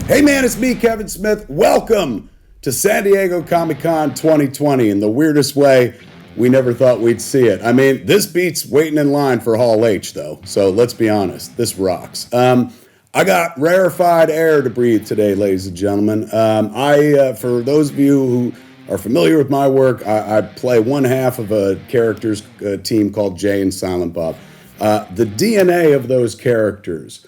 Hey man, it's me, Kevin Smith. Welcome to San Diego Comic-Con 2020 in the weirdest way we never thought we'd see it. I mean, this beats waiting in line for Hall H though, so let's be honest, this rocks. I got rarefied air to breathe today, ladies and gentlemen. For those of you who are familiar with my work, I play one half of a characters team called Jay and Silent Bob. The DNA of those characters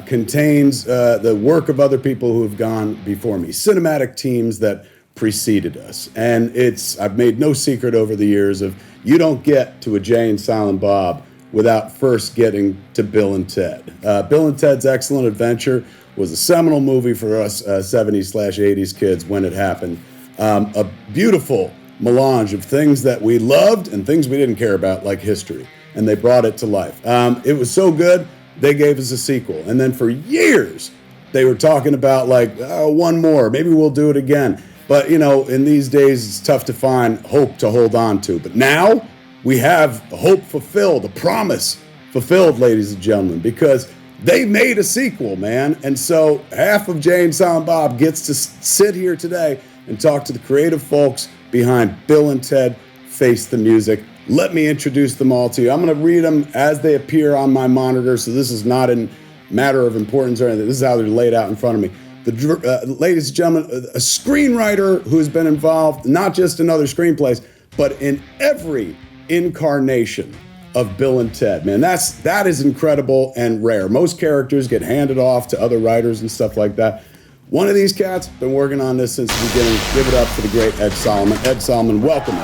contains the work of other people who have gone before me, cinematic teams that preceded us. And I've made no secret over the years of you don't get to a Jay and Silent Bob without first getting to Bill and Ted. Bill and Ted's Excellent Adventure was a seminal movie for us 70s/80s kids when it happened. A beautiful melange of things that we loved and things we didn't care about, like history. And they brought it to life. It was so good, they gave us a sequel. And then for years, they were talking about one more, maybe we'll do it again. But, in these days, it's tough to find hope to hold on to. But now we have hope fulfilled, a promise fulfilled, ladies and gentlemen, because they made a sequel, man. And so half of Jay and Silent Bob gets to sit here today and talk to the creative folks behind Bill and Ted Face the Music. Let me introduce them all to you. I'm going to read them as they appear on my monitor, so this is not a matter of importance or anything. This is how they're laid out in front of me. Ladies and gentlemen, a screenwriter who's been involved not just in other screenplays, but in every incarnation of Bill and Ted. Man, that is incredible and rare. Most characters get handed off to other writers and stuff like that. One of these cats been working on this since the beginning. Give it up for the great Ed Solomon. Ed Solomon, welcome.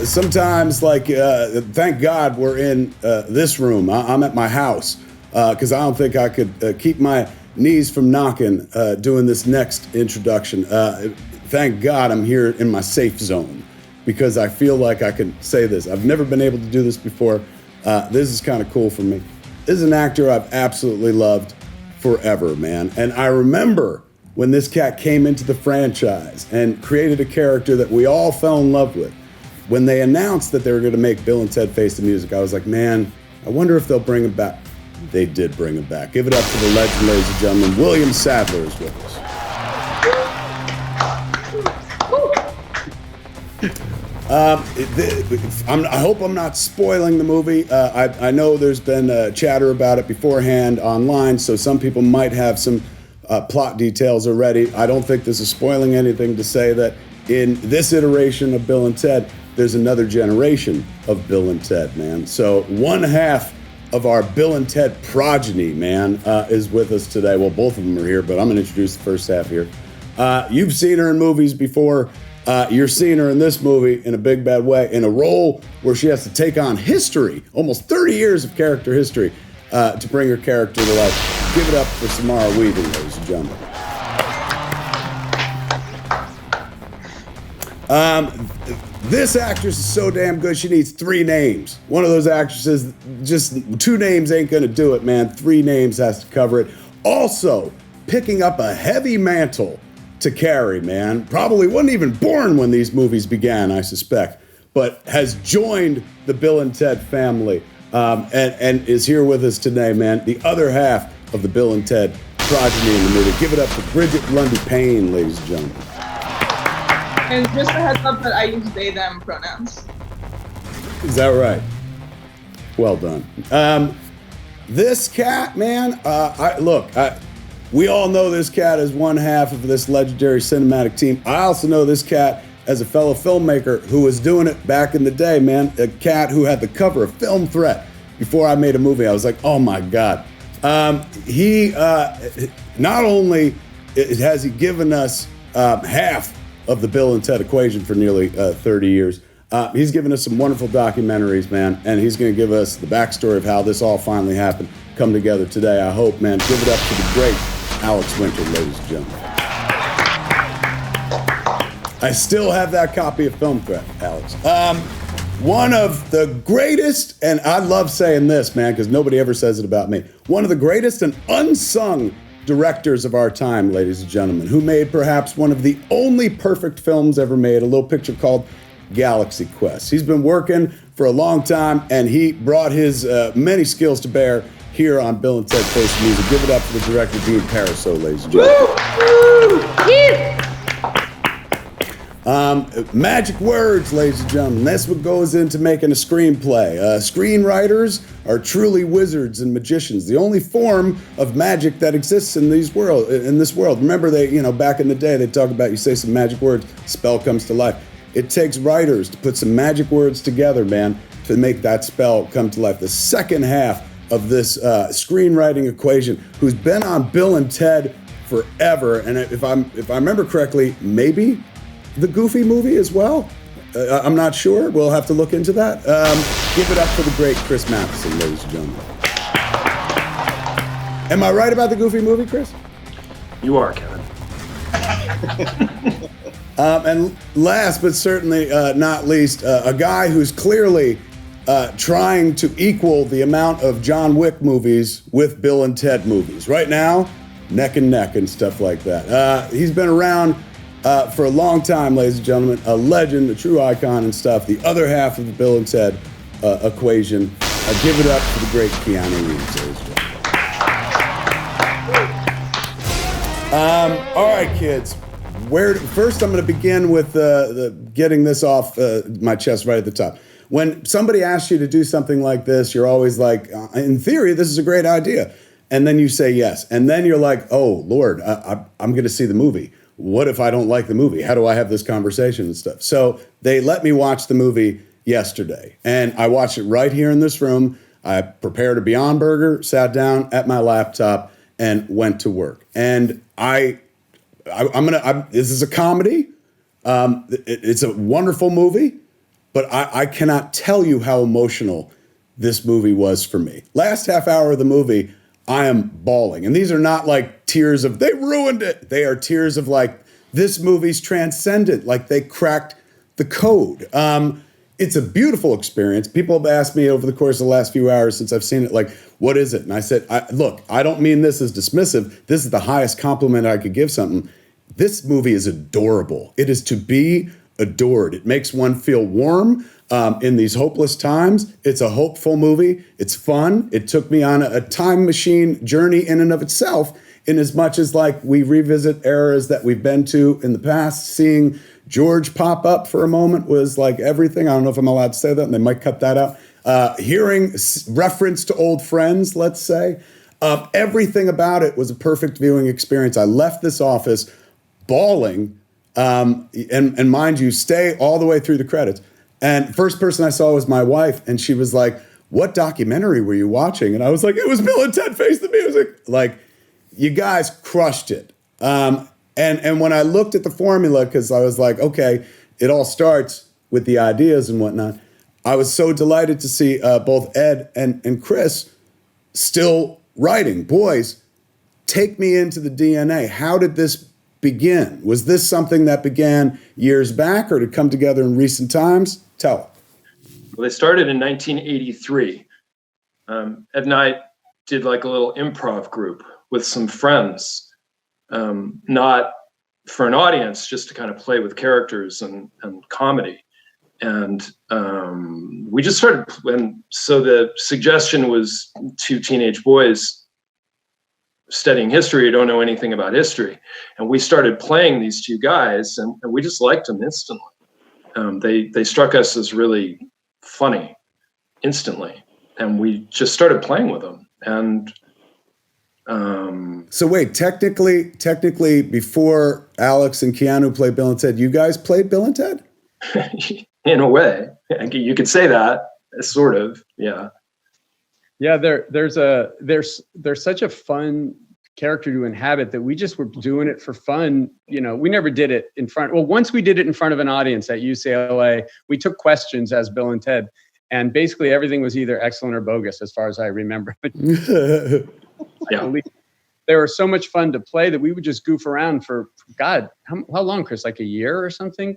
Sometimes, thank God we're in this room. I'm at my house because I don't think I could keep my knees from knocking doing this next introduction. Thank God I'm here in my safe zone because I feel like I can say this. I've never been able to do this before. This is kind of cool for me. This is an actor I've absolutely loved forever, man. And I remember when this cat came into the franchise and created a character that we all fell in love with. When they announced that they were going to make Bill and Ted Face the Music, I was like, man, I wonder if they'll bring him back. They did bring him back. Give it up to the legend, ladies and gentlemen. William Sadler is with us. I hope I'm not spoiling the movie. I know there's been chatter about it beforehand online, so some people might have some plot details already. I don't think this is spoiling anything to say that in this iteration of Bill and Ted, there's another generation of Bill and Ted, man. So one half of our Bill and Ted progeny, man, is with us today. Well, both of them are here, but I'm going to introduce the first half here. You've seen her in movies before. You're seeing her in this movie in a big bad way, in a role where she has to take on history, almost 30 years of character history, to bring her character to life. Give it up for Samara Weaving, ladies and gentlemen. This actress is so damn good, she needs 3 names. One of those actresses, just 2 names ain't gonna do it, man. 3 names has to cover it. Also, picking up a heavy mantle to carry, man. Probably wasn't even born when these movies began, I suspect, but has joined the Bill and Ted family and is here with us today, man. The other half of the Bill and Ted progeny in the movie. Give it up for Brigette Lundy-Paine, ladies and gentlemen. And just a heads up that I use they, them pronouns. Is that right? Well done. This cat, man, we all know this cat as one half of this legendary cinematic team. I also know this cat as a fellow filmmaker who was doing it back in the day, man. A cat who had the cover of Film Threat before I made a movie. I was like, oh my God. He not only has he given us half of the Bill and Ted equation for nearly 30 years, he's given us some wonderful documentaries, man, and he's going to give us the backstory of how this all finally happened, come together today, I hope, man. Give it up to the great Alex Winter, ladies and gentlemen. I still have that copy of Film Threat, Alex. One of the greatest, and I love saying this, man, because nobody ever says it about me, one of the greatest and unsung directors of our time, ladies and gentlemen, who made perhaps one of the only perfect films ever made, a little picture called Galaxy Quest. He's been working for a long time, and he brought his many skills to bear here on Bill and Ted Face the Music. Give it up for the director, Dean Parisot, ladies and gentlemen. Magic words, ladies and gentlemen. That's what goes into making a screenplay. Screenwriters are truly wizards and magicians. The only form of magic that exists in this world. Remember, back in the day, they talk about you say some magic words, spell comes to life. It takes writers to put some magic words together, man, to make that spell come to life. The second half of this screenwriting equation, who's been on Bill and Ted forever, and if I remember correctly, maybe the Goofy movie as well. I'm not sure. We'll have to look into that. Give it up for the great Chris Matheson, ladies and gentlemen. Am I right about the Goofy movie, Chris? You are, Kevin. And last but certainly not least, a guy who's clearly trying to equal the amount of John Wick movies with Bill and Ted movies. Right now, neck and neck and stuff like that. He's been around for a long time, ladies and gentlemen. A legend, a true icon and stuff. The other half of the Bill and Ted equation. Give it up for the great Keanu Reeves, ladies and gentlemen. All right, kids. First, I'm going to begin with getting this off my chest right at the top. When somebody asks you to do something like this, you're always like, in theory, this is a great idea. And then you say yes. And then you're like, oh, Lord, I'm going to see the movie. What if I don't like the movie? How do I have this conversation and stuff? So they let me watch the movie yesterday. And I watched it right here in this room. I prepared a Beyond Burger, sat down at my laptop, and went to work. And this is a comedy. It's a wonderful movie. But I cannot tell you how emotional this movie was for me. Last half hour of the movie, I am bawling. And these are not like tears of, they ruined it. They are tears of like, this movie's transcendent. Like they cracked the code. It's a beautiful experience. People have asked me over the course of the last few hours since I've seen it, like, what is it? And I said, look, I don't mean this as dismissive. This is the highest compliment I could give something. This movie is adorable. It is to be adored. It makes one feel warm in these hopeless times. It's a hopeful movie. It's fun. It took me on a time machine journey in and of itself, in as much as like we revisit eras that we've been to in the past. Seeing George pop up for a moment was like everything. I don't know if I'm allowed to say that, and they might cut that out. Hearing reference to old friends, let's say, everything about it was a perfect viewing experience. I left this office bawling. And mind you, stay all the way through the credits. And first person I saw was my wife, and she was like, what documentary were you watching? And I was like, it was Bill and Ted Face the Music. Like, you guys crushed it. And when I looked at the formula, because I was like, okay, it all starts with the ideas and whatnot, I was so delighted to see both Ed and Chris still writing. Boys, take me into the DNA. How did this begin? Was this something that began years back, or did it come together in recent times? Tell. Well, they started in 1983. Ed and I did like a little improv group with some friends, not for an audience, just to kind of play with characters and comedy. And we just started, so the suggestion was two teenage boys studying history, don't know anything about history. And we started playing these two guys, and we just liked them instantly. They struck us as really funny instantly. And we just started playing with them. And so wait, technically before Alex and Keanu played Bill and Ted, you guys played Bill and Ted? In a way, you could say that, sort of, yeah. Yeah, there's such a fun character to inhabit that we just were doing it for fun. You know, we never did it in front. Well, once we did it in front of an audience at UCLA, we took questions as Bill and Ted, and basically everything was either excellent or bogus, as far as I remember. Yeah. They were so much fun to play that we would just goof around for God, how long, Chris? Like a year or something?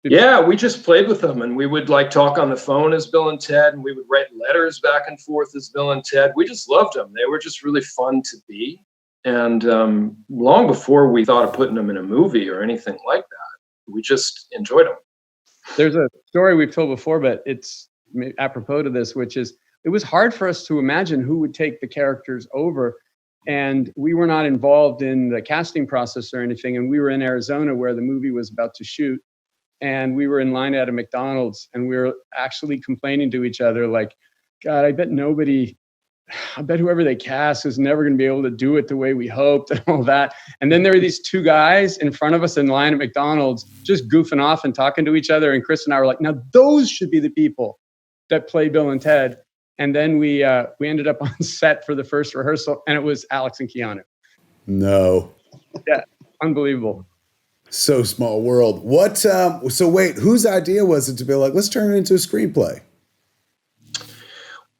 Yeah, we just played with them, and we would like talk on the phone as Bill and Ted, and we would write letters back and forth as Bill and Ted. We just loved them. They were just really fun to be. And long before we thought of putting them in a movie or anything like that, we just enjoyed them. There's a story we've told before, but it's apropos to this, which is it was hard for us to imagine who would take the characters over. And we were not involved in the casting process or anything. And we were in Arizona where the movie was about to shoot. And we were in line at a McDonald's and we were actually complaining to each other like, God, I bet whoever they cast is never going to be able to do it the way we hoped and all that. And then there were these two guys in front of us in line at McDonald's just goofing off and talking to each other. And Chris and I were like, now those should be the people that play Bill and Ted. And then we ended up on set for the first rehearsal and it was Alex and Keanu. No. Yeah, unbelievable. So small world. What? So wait, whose idea was it to be like, let's turn it into a screenplay?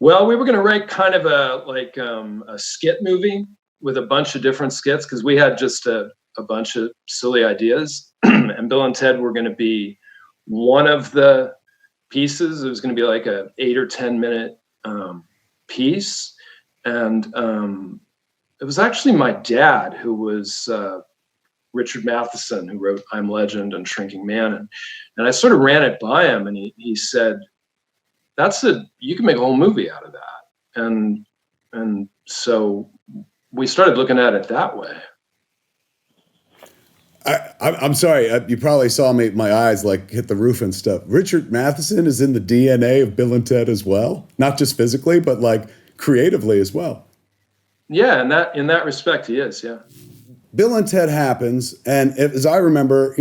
Well, we were going to write kind of a skit movie with a bunch of different skits because we had just a bunch of silly ideas, and Bill and Ted were going to be one of the pieces. It was going to be like a 8 or 10 minute piece, and it was actually my dad who was Richard Matheson, who wrote I'm Legend and Shrinking Man, and I sort of ran it by him, and he said, you can make a whole movie out of that. And so we started looking at it that way. I'm sorry. You probably saw my eyes like hit the roof and stuff. Richard Matheson is in the DNA of Bill and Ted as well. Not just physically, but like creatively as well. Yeah. In that respect, he is. Yeah. Bill and Ted happens. And as I remember,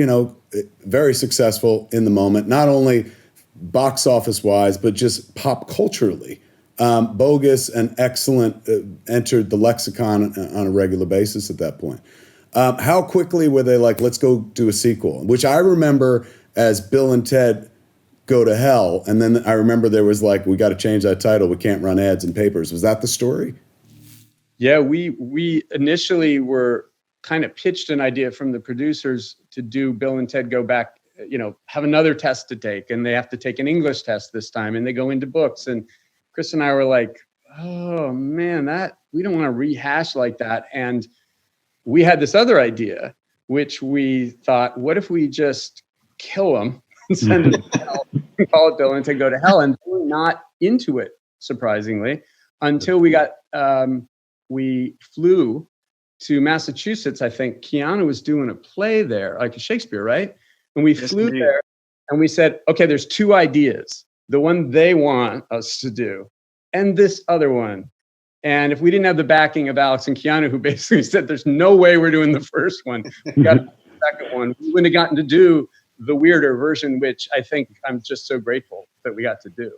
very successful in the moment, not only box office wise, but just pop culturally. Bogus and excellent entered the lexicon on a regular basis at that point. How quickly were they like, let's go do a sequel? Which I remember as Bill and Ted Go to Hell. And then I remember there was like, we got to change that title. We can't run ads in papers. Was that the story? Yeah, we initially were kind of pitched an idea from the producers to do Bill and Ted Go Back, have another test to take. And they have to take an English test this time. And they go into books. And Chris and I were like, oh man, we don't want to rehash like that. And we had this other idea, which we thought, what if we just kill them and send them to hell and call it Bill and Ted Go to Hell? And we were not into it, surprisingly, until we flew to Massachusetts. I think Keanu was doing a play there, like a Shakespeare, right? And we flew there and we said, okay, there's two ideas. The one they want us to do and this other one. And if we didn't have the backing of Alex and Keanu, who basically said, there's no way we're doing the first one, we got to do the second one, we wouldn't have gotten to do the weirder version, which I think I'm just so grateful that we got to do.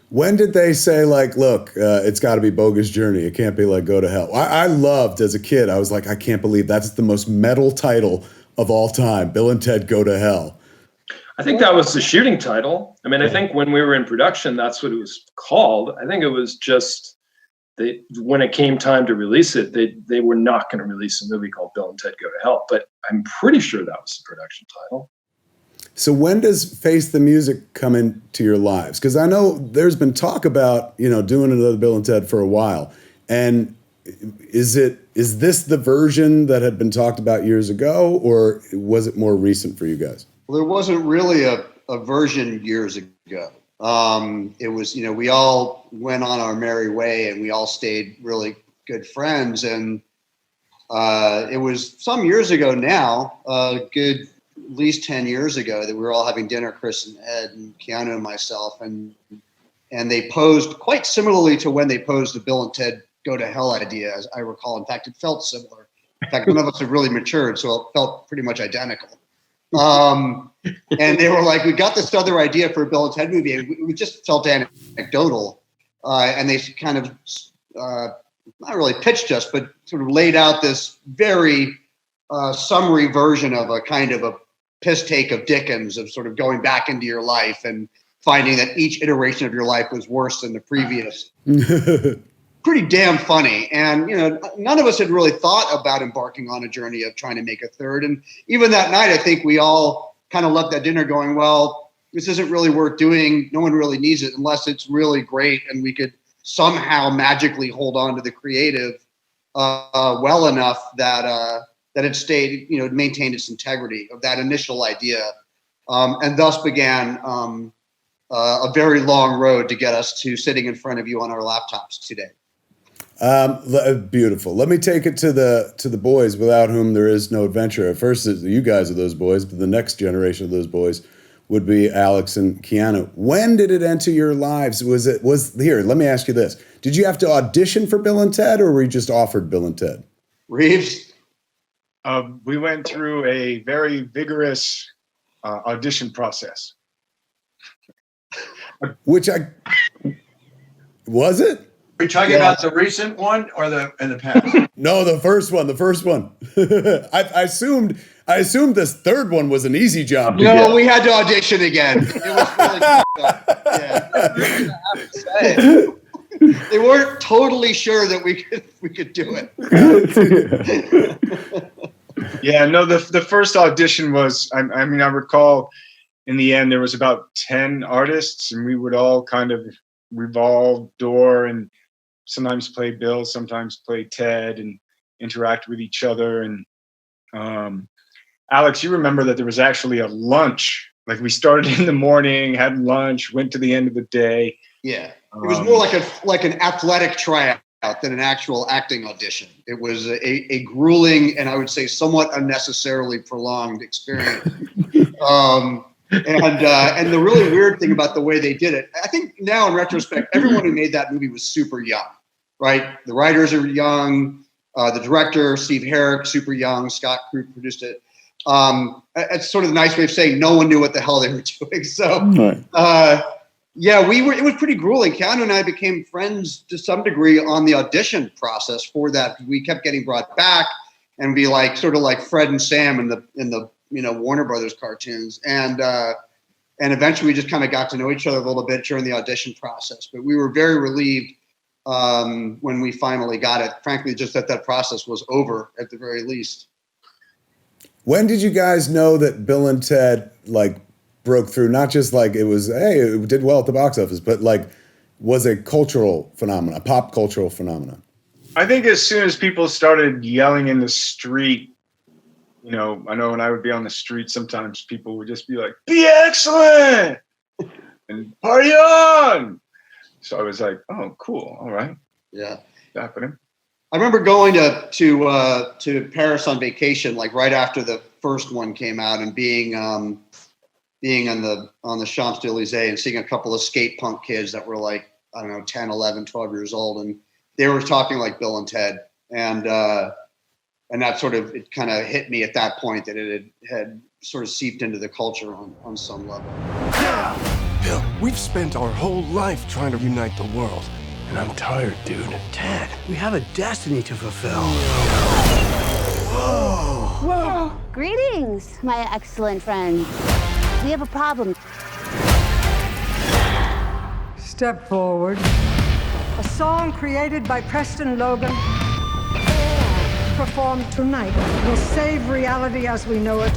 When did they say, like, look, it's got to be Bogus Journey. It can't be like Go to Hell. I loved, as a kid, I was like, I can't believe that's the most metal title of all time, Bill and Ted Go to Hell. I think that was the shooting title. I mean, I think when we were in production, that's what it was called. I think it was just... when it came time to release it, they were not going to release a movie called Bill and Ted Go to Hell, but I'm pretty sure that was the production title. So when does Face the Music come into your lives? Because I know there's been talk about, doing another Bill and Ted for a while. And is this the version that had been talked about years ago, or was it more recent for you guys? Well, there wasn't really a version years ago. It was, we all went on our merry way and we all stayed really good friends. And it was some years ago now, a good at least 10 years ago, that we were all having dinner, Chris and Ed and Keanu and myself. And they posed quite similarly to when they posed the Bill and Ted Go to Hell idea, as I recall. In fact, it felt similar. In fact, none of us have really matured, so it felt pretty much identical. And they were like, we got this other idea for a Bill and Ted movie, and we just felt anecdotal. And they kind of, not really pitched us, but sort of laid out this very summary version of a kind of a piss take of Dickens, of sort of going back into your life and finding that each iteration of your life was worse than the previous. Pretty damn funny. And, none of us had really thought about embarking on a journey of trying to make a third. And even that night, I think we all kind of left that dinner going, well, this isn't really worth doing. No one really needs it unless it's really great and we could somehow magically hold on to the creative well enough that it stayed, maintained its integrity of that initial idea. And thus began a very long road to get us to sitting in front of you on our laptops today. Beautiful. Let me take it to the boys without whom there is no adventure. At first, you guys are those boys, but the next generation of those boys would be Alex and Keanu. When did it enter your lives? Here, let me ask you this. Did you have to audition for Bill and Ted, or were you just offered Bill and Ted? Reeves? We went through a very vigorous audition process. Was it? Are we talking about the recent one or in the past? No, the first one. I assumed this third one was an easy job to get. We had to audition again. It was really yeah. They weren't totally sure that we could do it. Yeah, no, the first audition was, I recall in the end there was about 10 artists, and we would all kind of revolve door and sometimes play Bill, sometimes play Ted, and interact with each other. And Alex, you remember that there was actually a lunch. Like, we started in the morning, had lunch, went to the end of the day. Yeah, it was more like an athletic tryout than an actual acting audition. It was a grueling and I would say somewhat unnecessarily prolonged experience. And the really weird thing about the way they did it, I think now in retrospect, everyone who made that movie was super young, right? The writers are young. The director, Steve Herrick, super young. Scott Crew produced it. It's sort of a nice way of saying no one knew what the hell they were doing. So, it was pretty grueling. Keanu and I became friends to some degree on the audition process for that. We kept getting brought back and be like, sort of like Fred and Sam in the Warner Brothers cartoons. And eventually we just kind of got to know each other a little bit during the audition process. But we were very relieved when we finally got it. Frankly, just that process was over at the very least. When did you guys know that Bill and Ted broke through? Not just it was, hey, it did well at the box office, but was a cultural phenomenon, a pop cultural phenomenon? I think as soon as people started yelling in the street, I know when I would be on the street, sometimes people would just be like, "Be excellent!" and "Party on!" So I was like, "Oh, cool, all right." Yeah. Happening. I remember going to Paris on vacation, right after the first one came out, and being on the Champs-Élysées and seeing a couple of skate punk kids that were 10, 11, 12 years old, and they were talking like Bill and Ted, and that sort of, it kind of hit me at that point that it had sort of seeped into the culture on some level. Bill, we've spent our whole life trying to unite the world. And I'm tired, dude. Ted, we have a destiny to fulfill. Whoa! Greetings, my excellent friends. We have a problem. Step forward. A song created by Preston Logan, performed tonight, will save reality as we know it.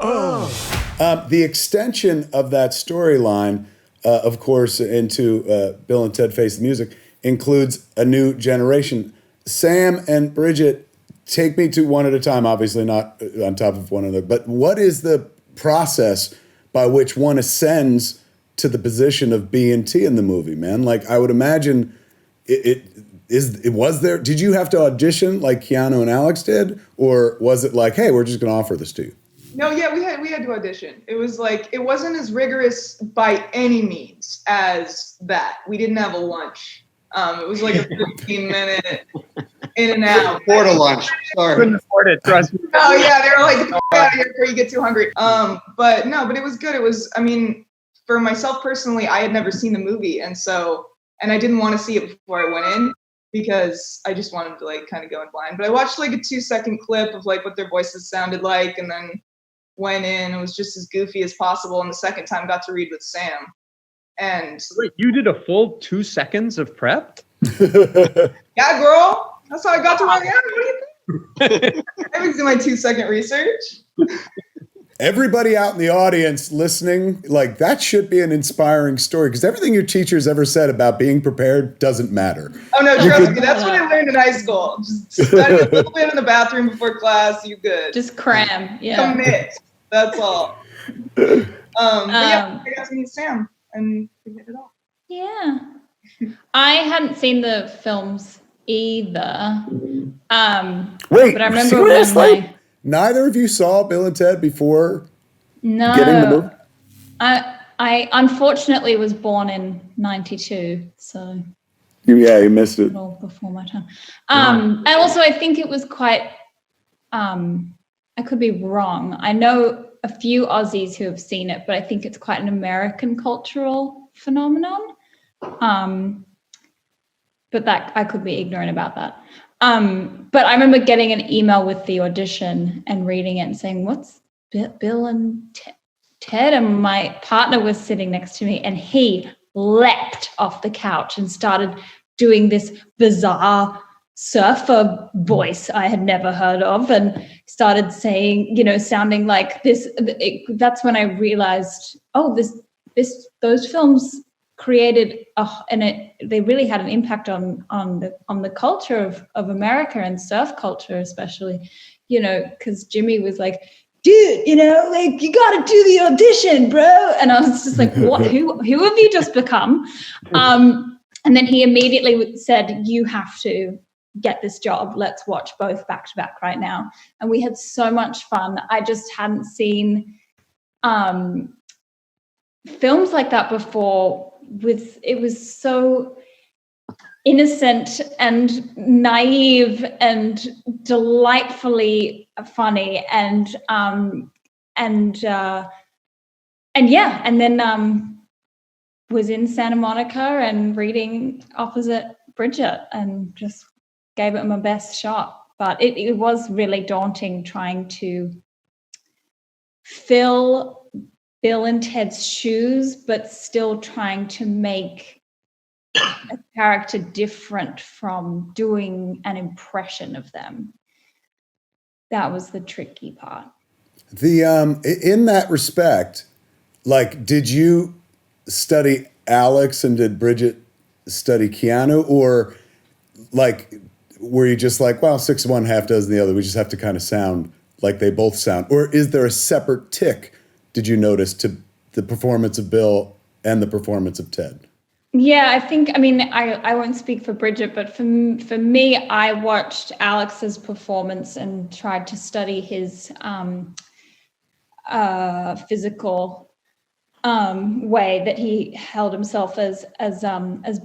The extension of that storyline, of course, into Bill and Ted Face the Music, includes a new generation. Sam and Brigette, take me to one at a time, obviously not on top of one another, but what is the process by which one ascends to the position of B and T in the movie, man? I would imagine did you have to audition like Keanu and Alex did? Or was it hey, we're just going to offer this to you? No, yeah, we had to audition. It was it wasn't as rigorous by any means as that. We didn't have a lunch. It was a 15-minute in and out. Afford a lunch. Sorry. Couldn't afford it, trust me. Oh yeah, they were get out of here before you get too hungry. But it was good. It was, for myself personally, I had never seen the movie, and I didn't want to see it before I went in because I just wanted to kind of go in blind. But I watched a 2-second clip of what their voices sounded like, and then went in. It was just as goofy as possible. And the second time got to read with Sam. And wait, you did a full 2 seconds of prep? Yeah, girl. That's how I got to where I am. What do you think? I was doing my 2-second research. Everybody out in the audience listening, that should be an inspiring story, because everything your teachers ever said about being prepared doesn't matter. Oh no, trust me, that's what I learned in high school. Just study a little bit in the bathroom before class, you good. Just cram, yeah. Commit, that's all. But yeah, I got to meet Sam and we hit it off. Yeah. I hadn't seen the films either. Wait, but I remember seriously? Neither of you saw Bill and Ted before getting the movie? I unfortunately was born in 92, so you missed it. all before my time. And also I think it was quite, I could be wrong. I know a few Aussies who have seen it, but I think it's quite an American cultural phenomenon. But that I could be ignorant about that. But I remember getting an email with the audition and reading it and saying, "What's Bill and Ted?" And my partner was sitting next to me, and he leapt off the couch and started doing this bizarre surfer voice I had never heard of, and started saying, sounding like this. That's when I realized, those films created they really had an impact on the culture of America and surf culture, especially, because Jimmy was like, "Dude, you got to do the audition, bro." And I was just like, "What? Who have you just become?" And then he immediately said, "You have to get this job. Let's watch both back to back right now." And we had so much fun. I just hadn't seen films like that before. It was so innocent and naive and delightfully funny, and then was in Santa Monica and reading opposite Bridget and just gave it my best shot. But it was really daunting trying to fill Bill and Ted's shoes, but still trying to make a character different from doing an impression of them. That was the tricky part. In that respect, did you study Alex and did Bridget study Keanu, or were you just like, well, 6 of one, half dozen the other, we just have to kind of sound like they both sound? Or is there a separate tick, did you notice, to the performance of Bill and the performance of Ted? Yeah, I won't speak for Bridget, but for me, I watched Alex's performance and tried to study his physical way that he held himself as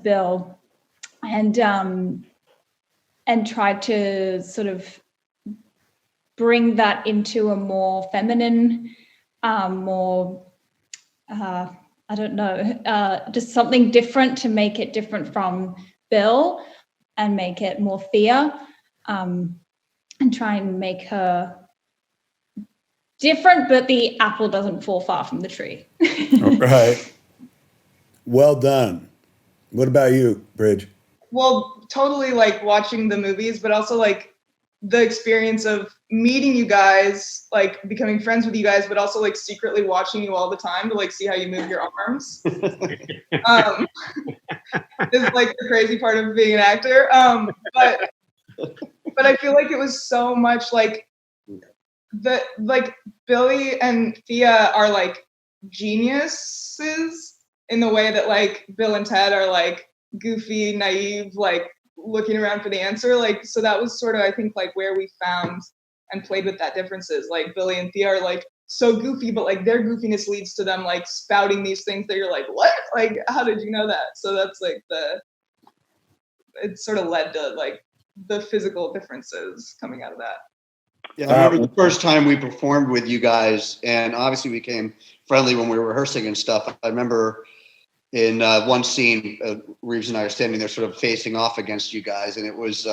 Bill, and tried to sort of bring that into a more feminine, just something different to make it different from Bill and make it more Thea, and try and make her different, but the apple doesn't fall far from the tree. Right. Well done. What about you, Bridge? Well, totally watching the movies, but also the experience of meeting you guys, becoming friends with you guys, but also secretly watching you all the time to see how you move your arms. Is the crazy part of being an actor. But I feel like it was so much Billy and Thea are geniuses in the way that Bill and Ted are goofy, naive, looking around for the answer. So that was sort of, I think, where we found and played with that differences. Billy and Thea are so goofy, but their goofiness leads to them spouting these things that you're what? How did you know that? So that's it sort of led to the physical differences coming out of that. Yeah, I remember the first time we performed with you guys, and obviously we became friendly when we were rehearsing and stuff. I remember in one scene, Reeves and I are standing there sort of facing off against you guys, and it was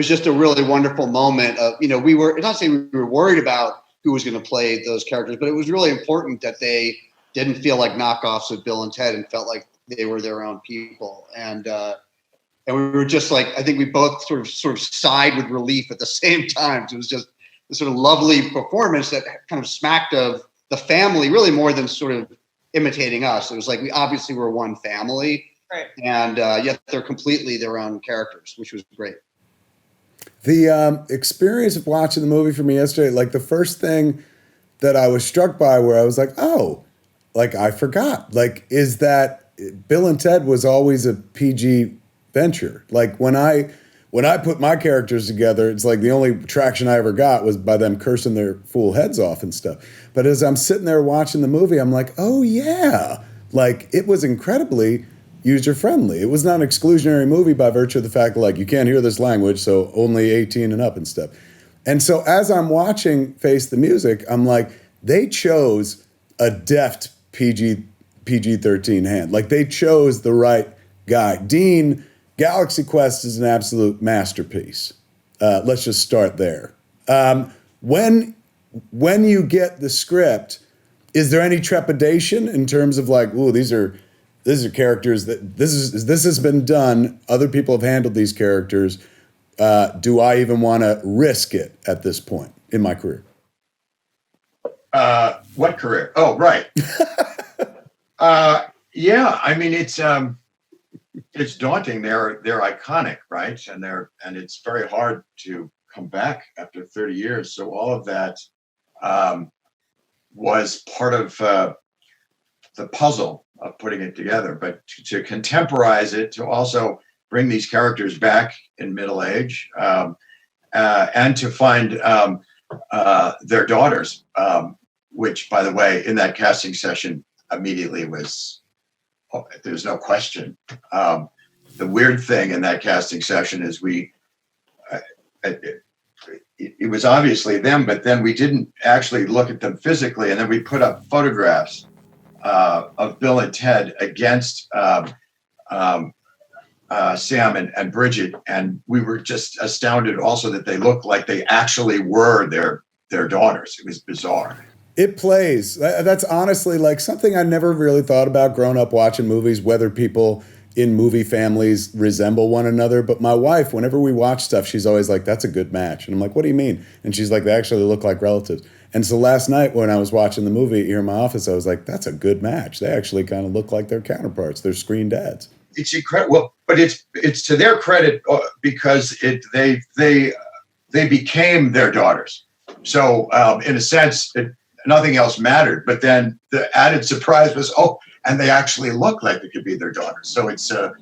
just a really wonderful moment of, we were, not saying we were worried about who was going to play those characters, but it was really important that they didn't feel like knockoffs of Bill and Ted and felt like they were their own people. And we were just I think we both sort of sighed with relief at the same time. So it was just this sort of lovely performance that kind of smacked of the family, really more than sort of imitating us. It was we obviously were one family, right? And yet they're completely their own characters, which was great. The experience of watching the movie for me yesterday, the first thing that I was struck by where I was like, oh, like I forgot. Like, is that Bill and Ted was always a PG venture. Like when I put my characters together, it's like the only traction I ever got was by them cursing their fool heads off and stuff. But as I'm sitting there watching the movie, I'm like, oh yeah. Like it was incredibly user-friendly. It was not an exclusionary movie by virtue of the fact that like you can't hear this language, so only 18 and up and stuff. And so as I'm watching Face the Music, I'm like, they chose a deft PG-13 hand. Like they chose the right guy. Dean, Galaxy Quest is an absolute masterpiece. Let's just start there. When you get the script, is there any trepidation in terms of like, ooh, these are characters that this has been done. Other people have handled these characters. Do I even want to risk it at this point in my career? What career? Oh, right. Yeah, I mean it's daunting. They're iconic, right? And it's very hard to come back after 30 years. So all of that was part of the puzzle of putting it together. But to contemporize it, to also bring these characters back in middle age, and to find their daughters, which, by the way, in that casting session immediately was, there's no question. The weird thing in that casting session is it was obviously them, but then we didn't actually look at them physically. And then we put up photographs of Bill and Ted against Sam and Bridget. And we were just astounded also that they looked like they actually were their daughters. It was bizarre. It plays. That's honestly like something I never really thought about growing up watching movies, whether people in movie families resemble one another. But my wife, whenever we watch stuff, she's always like, that's a good match. And I'm like, what do you mean? And she's like, they actually look like relatives. And so last night when I was watching the movie here in my office, I was like, that's a good match. They actually kind of look like their counterparts. They're screen dads. It's incredible. Well, but it's to their credit because they became their daughters. So in a sense, nothing else mattered. But then the added surprise was, and they actually look like they could be their daughters. So it's the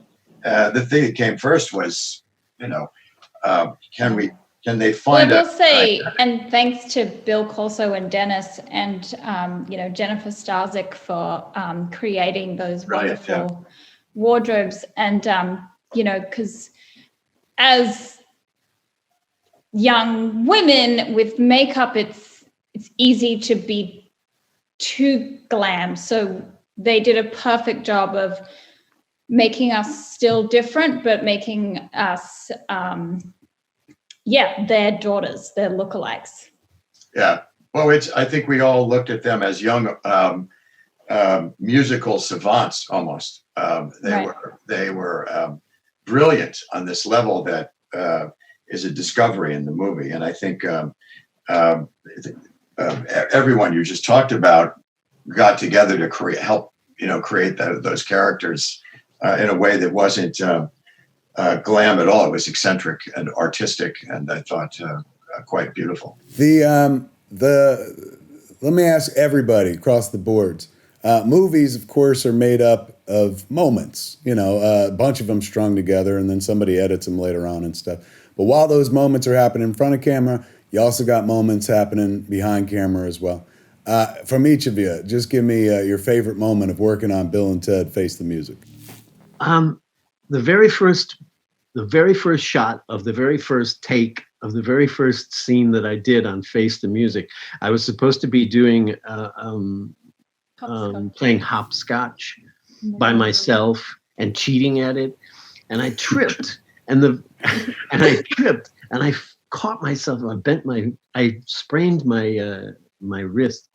thing that came first was, can they find? Well, I will say, and thanks to Bill Corso and Dennis and Jennifer Starzik for creating those wonderful wardrobes, and because as young women with makeup, it's easy to be too glam. So they did a perfect job of making us still different, but making us, their daughters, their lookalikes. Yeah. Well, I think we all looked at them as young musical savants almost. They were brilliant on this level that is a discovery in the movie. And I think everyone you just talked about got together to create those characters in a way that wasn't glam at all. It was eccentric and artistic, and I thought quite beautiful. Let me ask everybody across the boards. Movies, of course, are made up of moments. A bunch of them strung together, and then somebody edits them later on and stuff. But while those moments are happening in front of camera, you also got moments happening behind camera as well. From each of you, just give me your favorite moment of working on Bill and Ted Face the Music. The very first shot of the very first take of the very first scene that I did on Face the Music, I was supposed to be doing playing hopscotch by myself and cheating at it, and I tripped, and I caught myself. I sprained my wrist,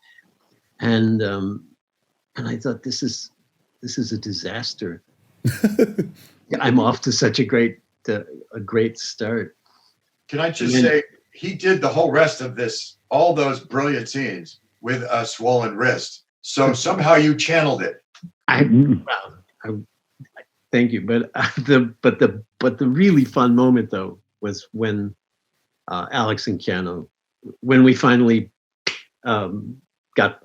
and I thought this is a disaster. I'm off to such a great start. Can I just say he did the whole rest of this, all those brilliant scenes with a swollen wrist. So somehow you channeled it. Thank you, but the really fun moment though was when Alex and Keanu, when we finally got,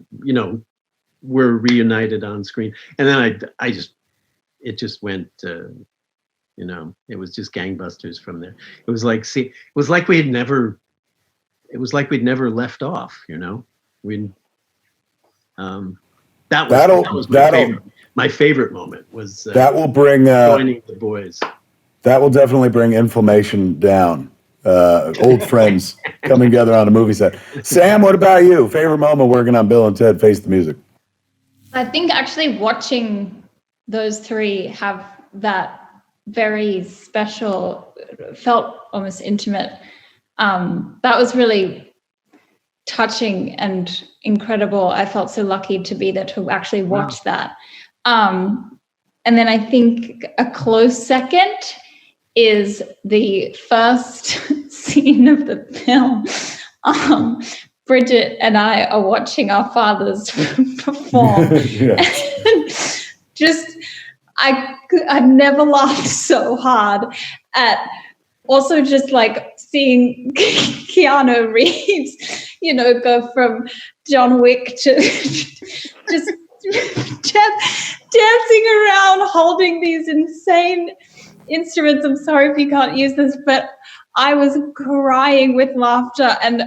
were reunited on screen. And then it just went, it was just gangbusters from there. It was like, we'd never left off, that was my favorite moment was that will bring joining the boys. That will definitely bring inflammation down. Old friends coming together on a movie set. Sam, what about you? Favorite moment working on Bill and Ted Face the Music? I think actually watching those three have that very special, felt almost intimate. That was really touching and incredible. I felt so lucky to be there to actually watch that. And then I think a close second is the first scene of the film. Bridget and I are watching our fathers perform. Just, I've never laughed so hard at also just like seeing Keanu Reeves, go from John Wick to just dancing around holding these insane instruments. I'm sorry if you can't use this, but I was crying with laughter, and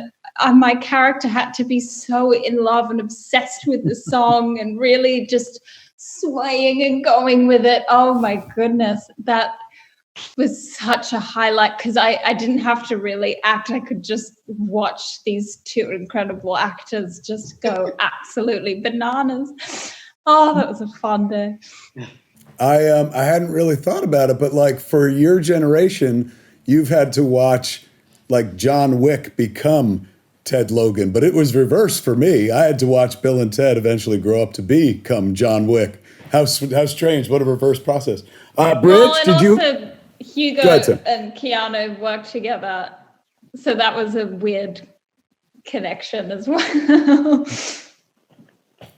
my character had to be so in love and obsessed with the song and really just swaying and going with it. Oh my goodness, that was such a highlight because I didn't have to really act. I could just watch these two incredible actors just go absolutely bananas. Oh, that was a fun day. I hadn't really thought about it, but like for your generation, you've had to watch like John Wick become Ted Logan, but it was reversed for me. I had to watch Bill and Ted eventually grow up to become John Wick. How strange! What a reverse process. Bridge, Hugo and Keanu worked together, so that was a weird connection as well.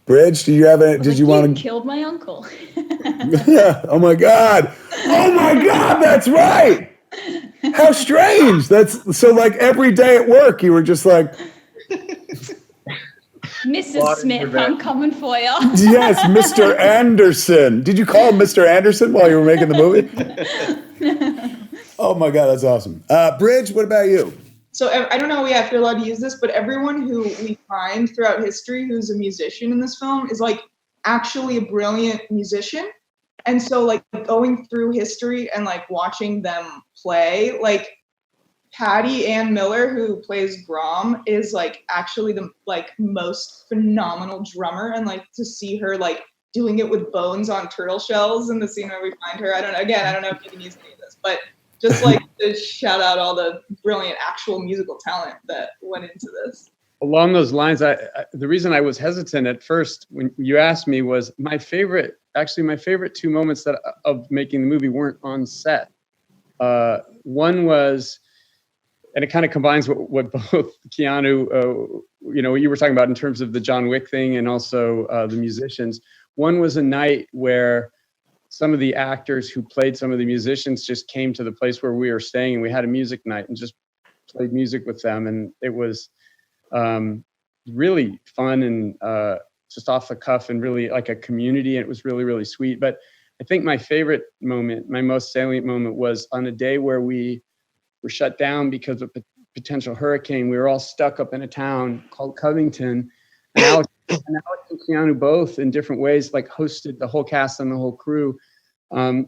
Bridge, do you have it? Did you want to? Killed my uncle. Oh my God! Oh my God! That's right. How strange! That's so. Like every day at work, you were just like, Mrs. Smith, I'm coming for you. Yes, Mr. Anderson. Did you call him Mr. Anderson while you were making the movie? Oh my God, that's awesome. Bridge, what about you? So I don't know if you're allowed to use this, but everyone who we find throughout history who's a musician in this film is like actually a brilliant musician. And so like going through history and like watching them play, like Patty Ann Miller, who plays Grom, is like actually the like most phenomenal drummer, and like to see her like doing it with bones on turtle shells in the scene where we find her. I don't know if you can use any of this, but just like to shout out all the brilliant actual musical talent that went into this. Along those lines, the reason I was hesitant at first when you asked me was my favorite two moments of making the movie weren't on set. One was, and it kind of combines what both Keanu, what you were talking about in terms of the John Wick thing and also the musicians. One was a night where some of the actors who played some of the musicians just came to the place where we were staying, and we had a music night and just played music with them. And it was really fun and just off the cuff and really like a community. And it was really, really sweet. But I think my favorite moment, my most salient moment, was on a day where we were shut down because of a potential hurricane. We were all stuck up in a town called Covington. And Alex and Keanu both in different ways like hosted the whole cast and the whole crew.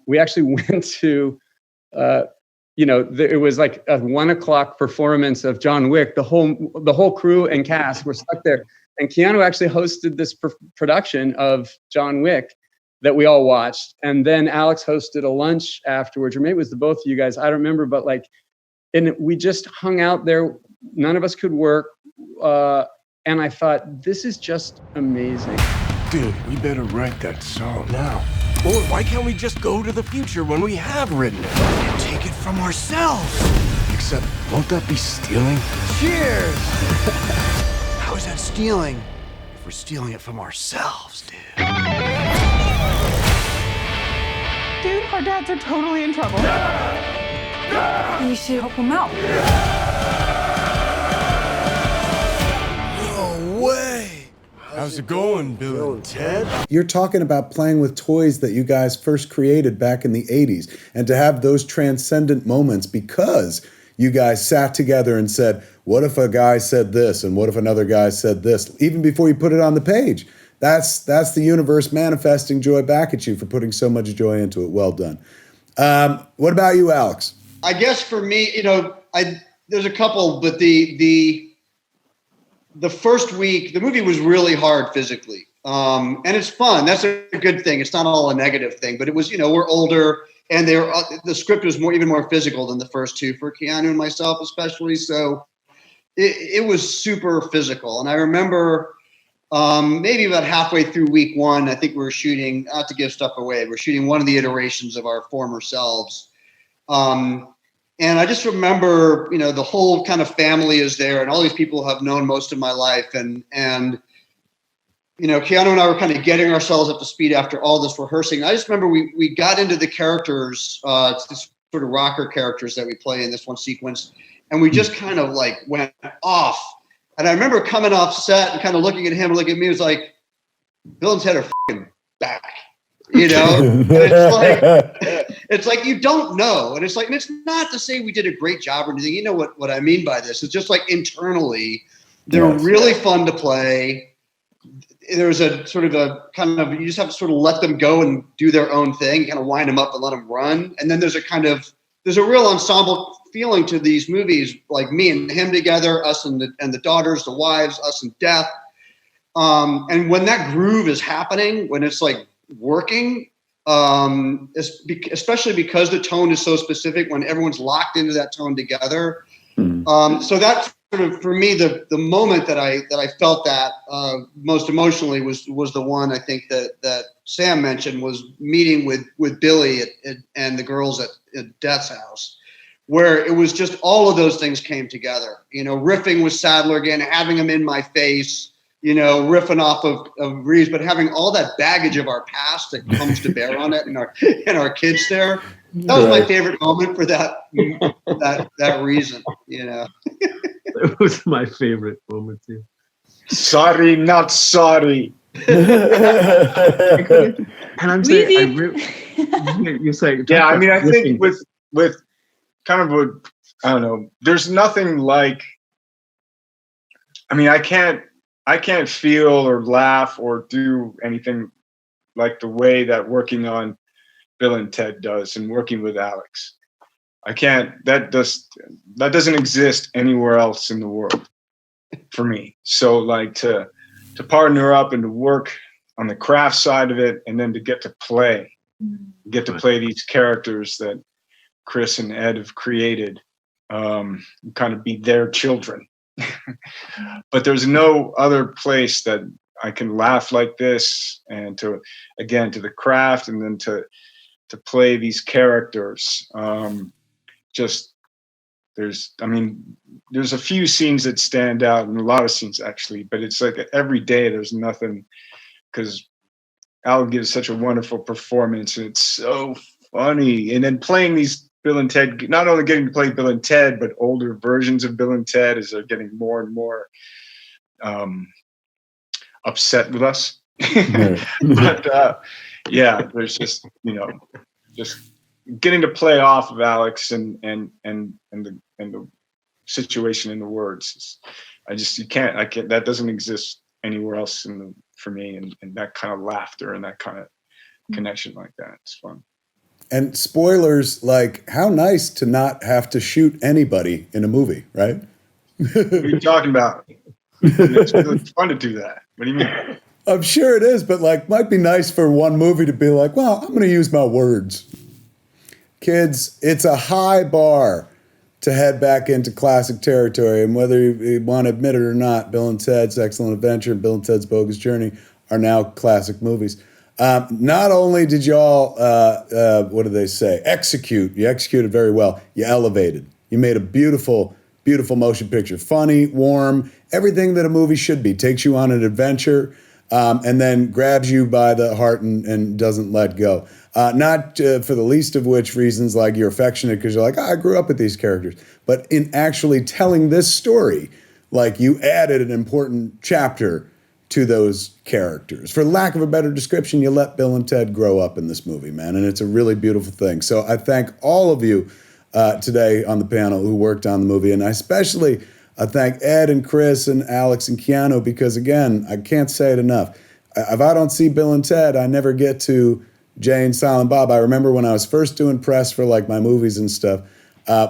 We actually went to, it was like a 1:00 performance of John Wick. The whole crew and cast were stuck there. And Keanu actually hosted this production of John Wick that we all watched. And then Alex hosted a lunch afterwards, or maybe it was the both of you guys. I don't remember, but and we just hung out there. None of us could work. And I thought, this is just amazing. Dude, we better write that song now. Or why can't we just go to the future when we have written it and take it from ourselves? Except, won't that be stealing? Cheers! How is that stealing if we're stealing it from ourselves, dude? Dude, our dads are totally in trouble. We should help them out. No way! How's it going, Bill and Ted? You're talking about playing with toys that you guys first created back in the 80s, and to have those transcendent moments because you guys sat together and said, what if a guy said this and what if another guy said this, even before you put it on the page. That's the universe manifesting joy back at you for putting so much joy into it. Well done. What about you, Alex? I guess for me, there's a couple, but the first week, the movie was really hard physically. And it's fun. That's a good thing. It's not all a negative thing, but it was, we're older and the script was even more physical than the first two for Keanu and myself, especially. So it was super physical. And I remember maybe about halfway through week one, I think we were shooting, not to give stuff away, we're shooting one of the iterations of our former selves. And I just remember, the whole kind of family is there and all these people have known most of my life. And Keanu and I were kind of getting ourselves up to speed after all this rehearsing. I just remember we got into the characters, it's this sort of rocker characters that we play in this one sequence. And we just kind of like went off. And I remember coming off set and kind of looking at him and looking at me, it was like, Bill and Ted are fucking back. And it's like you don't know, and it's like, and it's not to say we did a great job or anything. You know what I mean by this? It's just like internally, they're really fun to play. There's a sort of a kind of, you just have to sort of let them go and do their own thing, kind of wind them up and let them run. And then there's a real ensemble feeling to these movies, like me and him together, us and the daughters, the wives, us and death. And when that groove is happening, when it's like working, especially because the tone is so specific, when everyone's locked into that tone together. So that's sort of, for me, the moment that I felt that most emotionally was the one I think that Sam mentioned, was meeting with Billy and the girls at Death's house, where it was just all of those things came together. Riffing with Sadler again, having him in my face, riffing off of Reeves, but having all that baggage of our past that comes to bear on it, and our kids there. That was my favorite moment for that reason. That was my favorite moment too. Sorry, not sorry. And I'm saying, you say, yeah. I mean, I think with kind of I don't know. There's nothing like. I mean, I can't feel or laugh or do anything like the way that working on Bill and Ted does, and working with Alex. I can't. That doesn't exist anywhere else in the world for me. So like to partner up and to work on the craft side of it, and then to get to play these characters that Chris and Ed have created, kind of be their children. But there's no other place that I can laugh like this, and to the craft, and then to play these characters. There's a few scenes that stand out, and a lot of scenes actually, but it's like every day there's nothing, because Al gives such a wonderful performance, and it's so funny. And then playing these Bill and Ted, not only getting to play Bill and Ted, but older versions of Bill and Ted as they're getting more and more upset with us. But there's just getting to play off of Alex and the situation in the words. That doesn't exist anywhere else for me, and that kind of laughter and that kind of connection like that. It's fun. And spoilers, like, how nice to not have to shoot anybody in a movie, right? What are you talking about? It's really fun to do that. What do you mean? I'm sure it is, but like, might be nice for one movie to be like, well, I'm going to use my words. Kids, it's a high bar to head back into classic territory. And whether you want to admit it or not, Bill and Ted's Excellent Adventure and Bill and Ted's Bogus Journey are now classic movies. Not only did y'all, what do they say? You executed very well. You elevated. You made a beautiful, beautiful motion picture. Funny, warm, everything that a movie should be. Takes you on an adventure, and then grabs you by the heart and doesn't let go. Not for the least of which reasons, like you're affectionate because you're like, I grew up with these characters. But in actually telling this story, like you added an important chapter to those characters. For lack of a better description, you let Bill and Ted grow up in this movie, man, and it's a really beautiful thing. So I thank all of you today on the panel who worked on the movie, and I especially thank Ed and Chris and Alex and Keanu, because again, I can't say it enough. If I don't see Bill and Ted, I never get to Jay and Silent Bob. I remember when I was first doing press for like my movies and stuff,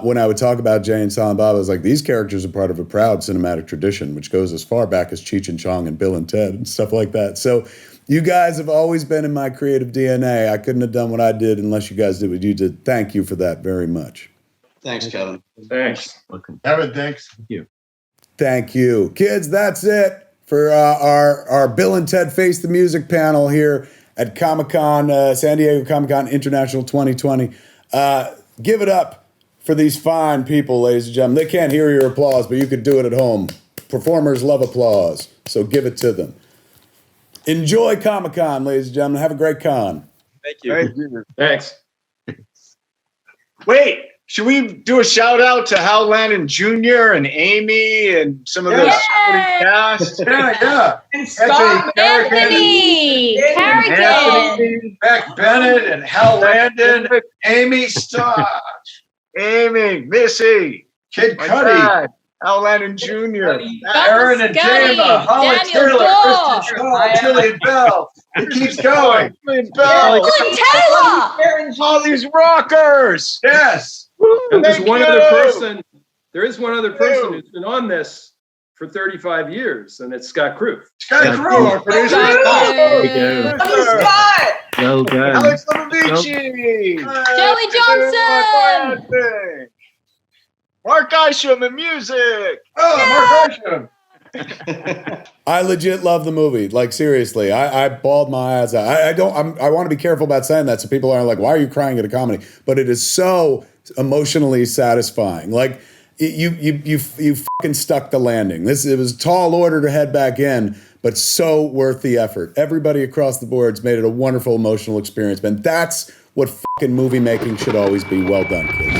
when I would talk about Jay and Silent Bob, I was like, these characters are part of a proud cinematic tradition, which goes as far back as Cheech and Chong and Bill and Ted and stuff like that. So you guys have always been in my creative DNA. I couldn't have done what I did unless you guys did what you did. Thank you for that very much. Thanks, Kevin. Thanks. Welcome. Kevin, thanks. Thank you. Thank you. Kids, that's it for our Bill and Ted Face the Music panel here at Comic-Con, San Diego Comic-Con International 2020. Give it up for these fine people, ladies and gentlemen. They can't hear your applause, but you could do it at home. Performers love applause, so give it to them. Enjoy Comic-Con, ladies and gentlemen. Have a great con. Thank you. Thank you. Thanks. Wait, should we do a shout out to Hal Landon Jr. and Amy and some of the Yay! supporting cast? Yeah. And Scott Anthony! Carrigan! Anthony, Beck Bennett and Hal Landon, Amy Stott, Amy, Missy, Kid my Cudi, dad, Hal Landon Jr. Aaron and Scotty, Jayma, Holly Daniel Taylor, Dole. Kristen Shaw, Jillian Bell. It keeps going. Bell, Holly Taylor! Aaron all these rockers. Yes. And there's Thank one you. other person. There is one other person who's been on this for 35 years, and it's Scott Krug. Scott Crew, our producer. There we go. Love you, Scott! Well done. Alex Lomovici. Joey Johnson! Mark Isham and music. Oh, Mark Isham. I legit love the movie. Like seriously, I bawled my eyes out. I want to be careful about saying that so people aren't like, why are you crying at a comedy? But it is so emotionally satisfying. Like you fucking stuck the landing. It was a tall order to head back in, but so worth the effort. Everybody across the board's made it a wonderful emotional experience, man. That's what fucking movie making should always be. Well done, kids.